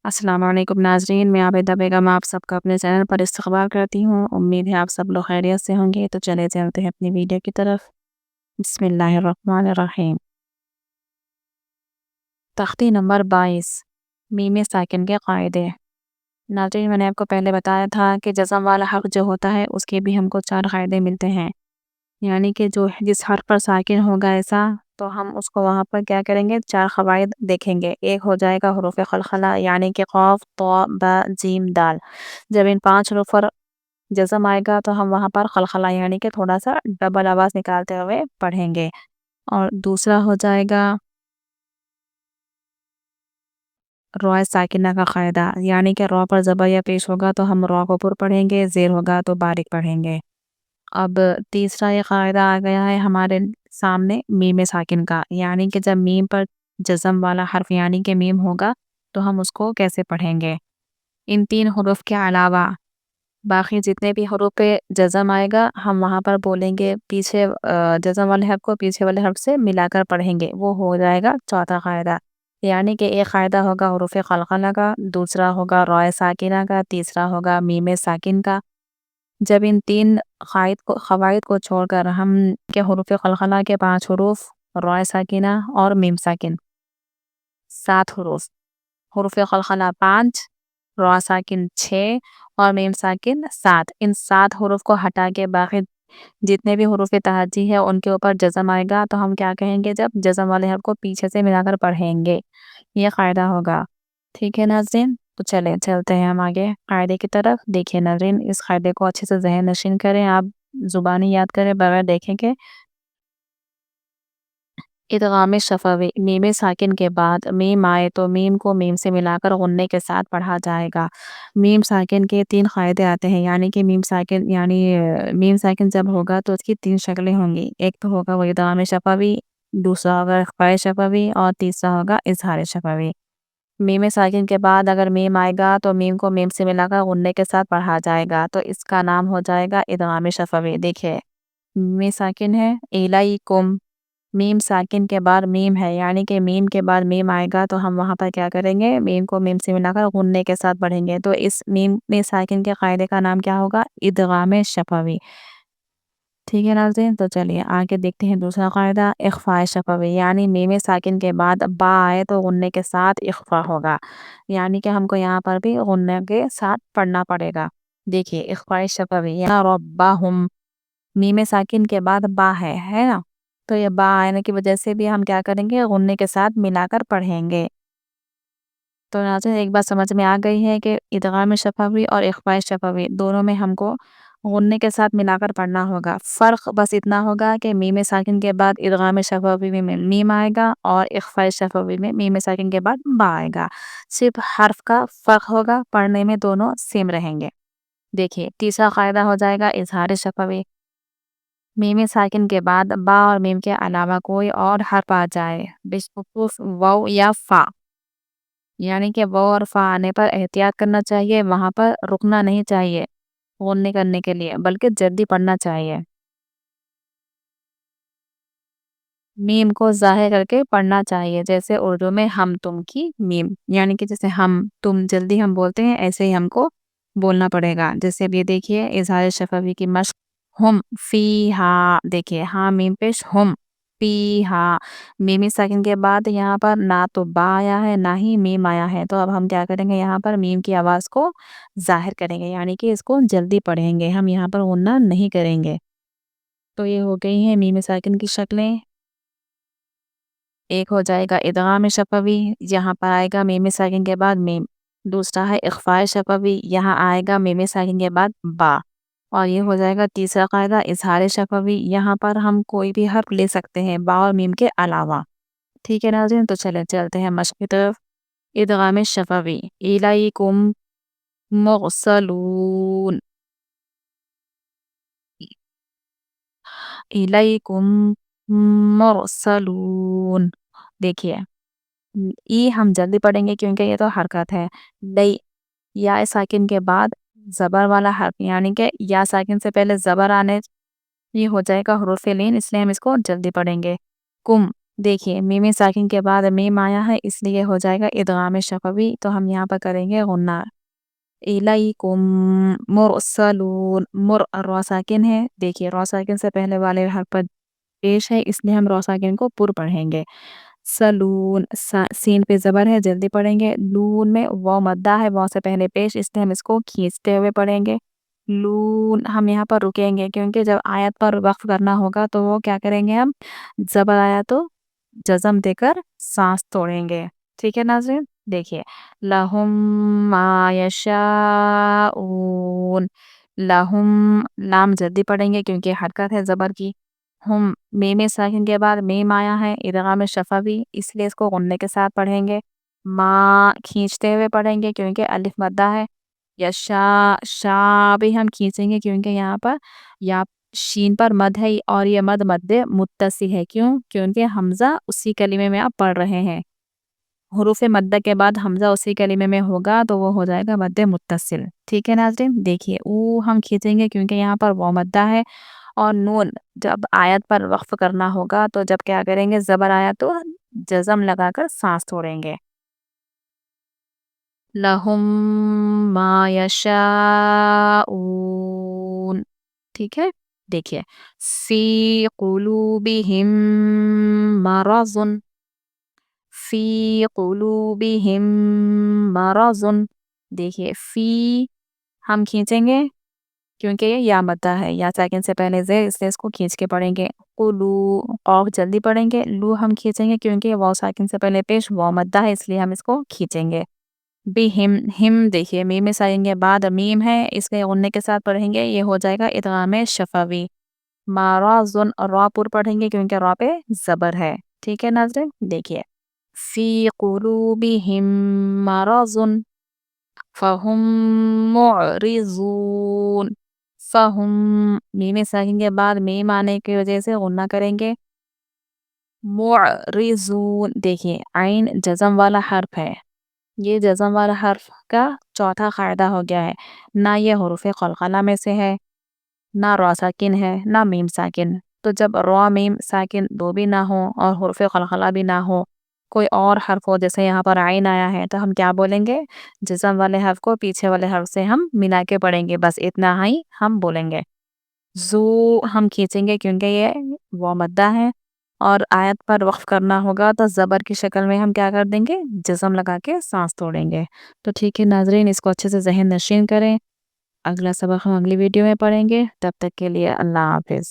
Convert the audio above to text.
السلام علیکم ناظرین، میں عابدہ بیگم آپ سب کا اپنے چینل پر استقبال کرتی ہوں۔ امید ہے آپ سب لوگ خیریت سے ہوں گے۔ تو چلے چلتے ہیں اپنی ویڈیو کی طرف۔ بسم اللہ الرحمن الرحیم۔ تختی نمبر 22، میم ساکن کے قاعدے۔ ناظرین، میں نے آپ کو پہلے بتایا تھا کہ جزم والا حرف جو ہوتا ہے اس کے بھی ہم کو 4 قاعدے ملتے ہیں، یعنی کہ جو جس حرف پر ساکن ہوگا ایسا تو ہم اس کو وہاں پر کیا کریں گے، 4 قواعد دیکھیں گے۔ ایک ہو جائے گا حروف قلقلہ، یعنی کہ قاف، طا، با، جیم، دال۔ جب ان 5 حروف پر جزم آئے گا تو ہم وہاں پر قلقلہ یعنی کہ تھوڑا سا ڈبل آواز نکالتے ہوئے پڑھیں گے۔ اور دوسرا ہو جائے گا روائے ساکنہ کا قاعدہ، یعنی کہ رو پر زبر یا پیش ہوگا تو ہم رو کو پر پڑھیں گے، زیر ہوگا تو باریک پڑھیں گے۔ اب تیسرا یہ قاعدہ آ گیا ہے ہمارے سامنے میم ساکن کا، یعنی کہ جب میم پر جزم والا حرف یعنی کہ میم ہوگا تو ہم اس کو کیسے پڑھیں گے۔ ان 3 حروف کے علاوہ باقی جتنے بھی حروف پہ جزم آئے گا ہم وہاں پر بولیں گے پیچھے جزم والے حرف کو پیچھے والے حرف سے ملا کر پڑھیں گے، وہ ہو جائے گا چوتھا قاعدہ۔ یعنی کہ ایک قاعدہ ہوگا حروف قلقلہ کا، دوسرا ہوگا روائے ساکنہ کا، تیسرا ہوگا میم ساکن کا۔ جب ان 3 قواعد کو چھوڑ کر ہم کے حروف قلقلہ کے 5 حروف، روائے ساکنہ اور میم ساکن 7 حروف، حروف قلقلہ 5، روائے ساکن 6 اور میم ساکن 7، ان 7 حروف کو ہٹا کے باقی جتنے بھی حروف تہجی ہے ان کے اوپر جزم آئے گا تو ہم کیا کہیں گے، جب جزم والے حرف کو پیچھے سے ملا کر پڑھیں گے، یہ قاعدہ ہوگا۔ ٹھیک ہے ناظرین، تو چلتے ہیں ہم آگے قاعدے کی طرف۔ دیکھیں ناظرین، اس قاعدے کو اچھے سے ذہن نشین کریں، آپ زبانی یاد کریں بغیر دیکھیں کہ ادغام شفوی، میم ساکن کے بعد میم آئے تو میم کو میم سے ملا کر غنے کے ساتھ پڑھا جائے گا۔ میم ساکن کے 3 قاعدے آتے ہیں، یعنی کہ میم ساکن جب ہوگا تو اس کی 3 شکلیں ہوں گی۔ ایک تو ہوگا وہ ادغام شفوی، دوسرا ہوگا اخفاء شفوی اور تیسرا ہوگا اظہار شفوی۔ میم ساکن کے بعد اگر میم آئے گا تو میم کو میم سے ملا کر غنے کے ساتھ پڑھا جائے گا تو اس کا نام ہو جائے گا ادغام شفوی۔ دیکھیں میم ساکن ہے الیکم، میم ساکن کے بعد میم ہے، یعنی کہ میم کے بعد میم آئے گا تو ہم وہاں پر کیا کریں گے، میم کو میم سے ملا کر غنے کے ساتھ پڑھیں گے، تو اس میم ساکن کے قاعدے کا نام کیا ہوگا، ادغام شفوی۔ ٹھیک ہے ناظرین، تو چلیے آگے دیکھتے ہیں دوسرا قاعدہ اخفاء شفوی، یعنی میم ساکن کے بعد با آئے تو غنے کے ساتھ اخفاء ہوگا، یعنی کہ ہم کو یہاں پر بھی غنے کے ساتھ پڑھنا پڑے گا۔ دیکھیے اخفاء شفوی، یا ربہم، میم ساکن کے بعد با ہے نا، تو یہ با آنے کی وجہ سے بھی ہم کیا کریں گے، غنے کے ساتھ ملا کر پڑھیں گے۔ تو ناظرین ایک بات سمجھ میں آ گئی ہے کہ ادغام شفوی اور اخفاء شفوی دونوں میں ہم کو غنے کے ساتھ ملا کر پڑھنا ہوگا۔ فرق بس اتنا ہوگا کہ میم ساکن کے بعد ادغام شفوی میں میم آئے گا اور اخفاء شفوی میں میم ساکن کے بعد با آئے گا، صرف حرف کا فرق ہوگا، پڑھنے میں دونوں سیم رہیں گے۔ دیکھیے تیسرا قاعدہ ہو جائے گا اظہار شفوی، میم ساکن کے بعد با اور میم کے علاوہ کوئی اور حرف آ جائے بخصوص واو یا فا، یعنی کہ واو اور فا آنے پر احتیاط کرنا چاہیے، وہاں پر رکنا نہیں چاہیے غنے کرنے کے لیے، بلکہ جلدی پڑھنا چاہیے، میم کو ظاہر کر کے پڑھنا چاہیے، جیسے اردو میں ہم تم کی میم، یعنی کہ جیسے ہم تم جلدی ہم بولتے ہیں ایسے ہی ہم کو بولنا پڑے گا۔ جیسے اب یہ دیکھیے اظہار شفوی کی مشق، ہم فی ہا، دیکھیے ہاں میم پیش ہم فی ہا، میم ساکن کے بعد یہاں پر نہ تو با آیا ہے نہ ہی میم آیا ہے، تو اب ہم کیا کریں گے، یہاں پر میم کی آواز کو ظاہر کریں گے، یعنی کہ اس کو جلدی پڑھیں گے، ہم یہاں پر غنہ نہیں کریں گے۔ تو یہ ہو گئی ہیں میم ساکن کی شکلیں۔ ایک ہو جائے گا ادغام شفوی، یہاں پر آئے گا میم ساکن کے بعد میم، دوسرا ہے اخفاء شفوی، یہاں آئے گا میم ساکن کے بعد با، اور یہ ہو جائے گا تیسرا قاعدہ اظہار شفوی، یہاں پر ہم کوئی بھی حرف لے سکتے ہیں با اور میم کے علاوہ۔ ٹھیک ہے ناظرین، تو چلتے ہیں مشق کی طرف۔ ادغام شفوی، الیکم مرسلون، الیکم مرسلون، دیکھیے ای ہم جلدی پڑھیں گے کیونکہ یہ تو حرکت ہے، لئی یا ساکن کے بعد زبر والا حرف، یعنی کہ یا ساکن سے پہلے زبر آنے، یہ ہو جائے گا حروف لین، اس لیے ہم اس کو جلدی پڑھیں گے۔ کم دیکھیے میم ساکن کے بعد میم آیا ہے اس لیے ہو جائے گا ادغام شفوی، تو ہم یہاں پر کریں گے غنہ. الیکم مرسلون، را ساکن ہے. دیکھیے را ساکن سے پہلے والے حرف پر پیش ہے اس لیے ہم را ساکن کو پر پڑھیں گے. سلون، سین پہ زبر ہے جلدی پڑھیں گے. لون میں واو مدہ ہے، واو سے پہلے پیش اس لیے ہم اس کو کھینچتے ہوئے پڑھیں گے. لون ہم یہاں پر رکیں گے کیونکہ جب آیت پر وقف کرنا ہوگا تو وہ کیا کریں گے، ہم زبر آیا تو جزم دے کر سانس توڑیں گے. ٹھیک ہے ناظرین. دیکھیے لہم ما یشاءون، لہم لام جلدی پڑھیں گے کیونکہ حرکت ہے زبر کی. ہم میم ساکن کے بعد میم آیا ہے ادغام شفوی اس لیے اس کو غنے کے ساتھ پڑھیں گے. ما کھینچتے ہوئے پڑھیں گے کیونکہ الف مدہ ہے. یشاء، شا بھی ہم کھینچیں گے کیونکہ یہاں پر یا شین پر مد ہے اور یہ مد متصل ہے. کیوں؟ کیونکہ حمزہ اسی کلمے میں آپ پڑھ رہے ہیں. حروف مدہ کے بعد حمزہ اسی کلمے میں ہوگا تو وہ ہو جائے گا مد متصل. ٹھیک ہے ناظرین. دیکھیے او ہم کھینچیں گے کیونکہ یہاں پر واو مدہ ہے. اور نون جب آیت پر وقف کرنا ہوگا تو جب کیا کریں گے، زبر آیا تو جزم لگا کر سانس توڑیں گے. لہم ما یشاءون. ٹھیک ہے. دیکھیے فی قلوبہم مرض، فی قلوبہم مرض. دیکھیے فی ہم کھینچیں گے کیونکہ یہ یا مدہ ہے، یا ساکن سے پہلے زیر اس لیے اس کو کھینچ کے پڑھیں گے. قلو قاف جلدی پڑھیں گے. لو ہم کھینچیں گے کیونکہ واو ساکن سے پہلے پیش واو مدہ ہے اس لیے ہم اس کو کھینچیں گے. بہم، ہم دیکھیے میم ساکن کے بعد میم ہے اس لیے غنے کے ساتھ پڑھیں گے، یہ ہو جائے گا ادغام شفوی. مرض، را پر پڑھیں گے کیونکہ را پہ زبر ہے. ٹھیک ہے ناظرین. دیکھیے فی قلوبہم مرض فہم معرضون. فہم میم ساکن کے بعد میم آنے کی وجہ سے غنہ کریں گے. معرضون. دیکھیے عین جزم والا حرف ہے، یہ جزم والا حرف کا چوتھا قاعدہ ہو گیا ہے. نہ یہ حروف قلقلہ میں سے ہے، نہ را ساکن ہے، نہ میم ساکن. تو جب را میم ساکن دو بھی نہ ہو اور حروف قلقلہ بھی نہ ہو، کوئی اور حرف ہو جیسے یہاں پر عین آیا ہے تو ہم کیا بولیں گے، جزم والے حرف کو پیچھے والے حرف سے ہم ملا کے پڑھیں گے، بس اتنا ہی ہم بولیں گے. زو ہم کھینچیں گے کیونکہ یہ واو مدہ ہے اور آیت پر وقف کرنا ہوگا تو زبر کی شکل میں ہم کیا کر دیں گے، جزم لگا کے سانس توڑیں گے. تو ٹھیک ہے ناظرین، اس کو اچھے سے ذہن نشین کریں. اگلا سبق ہم اگلی ویڈیو میں پڑھیں گے. تب تک کے لیے اللہ حافظ.